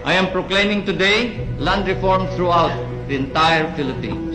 I am proclaiming today land reform throughout the entire Philippines.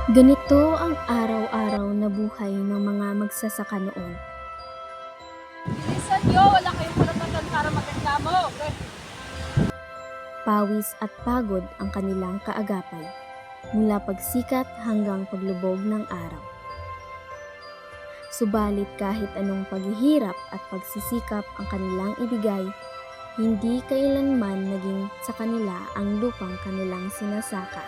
Ganito ang araw-araw na buhay ng mga magsasaka noon. Bilisan nyo, wala kayong karapatan para magreklamo. Pawis at pagod ang kanilang kaagapay, mula pagsikat hanggang paglubog ng araw. Subalit kahit anong paghihirap at pagsisikap ang kanilang ibigay, hindi kailanman naging sa kanila ang lupang kanilang sinasaka.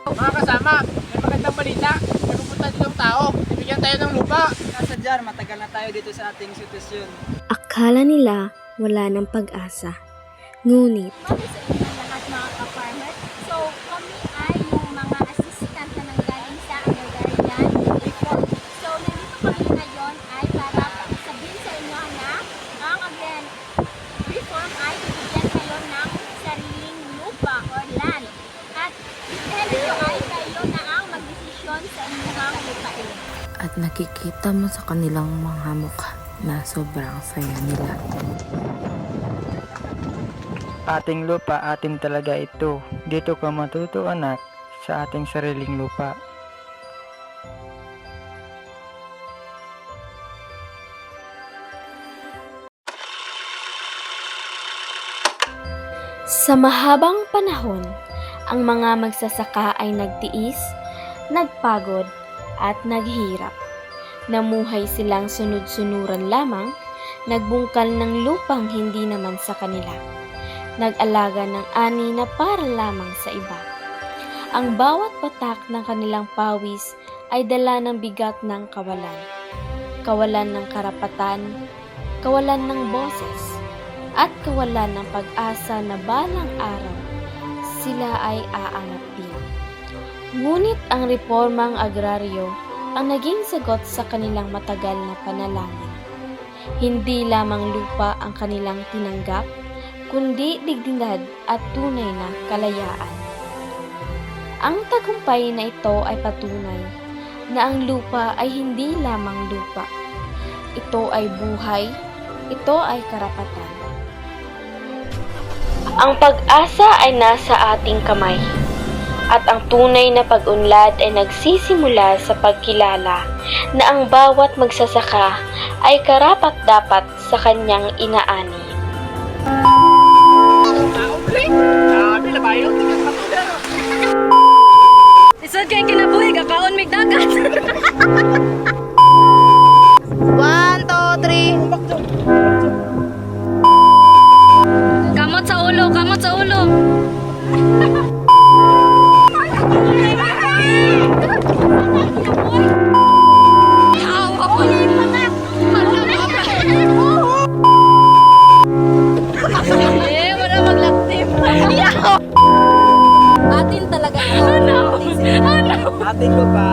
Mga kasama, may magandang balita. May pupunta ditong tao. Bibigyan tayo ng lupa. Nasadya, matagal na tayo dito sa ating sitwasyon. Akala nila wala ng pag-asa. Ngunit Mami sa inyo ng lahat mga ka-farmer. So, kami ay yung mga assistant na nanggaling sa agrarian reform. So, nandito kami ngayon ay para sabihin sa inyo na ang agrarian reform ay bibigyan kayo ng sariling lupa or land. At dahil ito ay kayo na ang magdesisyon sa inyong lupain. At nakikita mo sa kanilang mga mukha na sobrang saya nila. Ating lupa, atin talaga ito. Dito ka matuto anak sa ating sariling lupa. sa mahabang panahon, ang mga magsasaka ay nagtiis, nagpagod, at naghirap. Namuhay silang sunod-sunuran lamang, nagbungkal ng lupang hindi naman sa kanila. Nag-alaga ng ani na para lamang sa iba. Ang bawat patak ng kanilang pawis ay dala ng bigat ng kawalan. Kawalan ng karapatan, kawalan ng boses, at kawalan ng pag-asa na balang araw sila ay aangat din. Ngunit ang reformang agraryo ang naging sagot sa kanilang matagal na panalangin. Hindi lamang lupa ang kanilang tinanggap, kundi dignidad at tunay na kalayaan. Ang tagumpay na ito ay patunay na ang lupa ay hindi lamang lupa. Ito ay buhay, ito ay karapatan. Ang pag-asa ay nasa ating kamay, at ang tunay na pag-unlad ay nagsisimula sa pagkilala na ang bawat magsasaka ay karapat-dapat sa kanyang inaani. Isod kayong kinabuhi, kakaon may dagat. 1, 2, 3. Kamot sa ulo, kamot sa ulo. Wala maglaktim. Atin talaga. Ating lupa,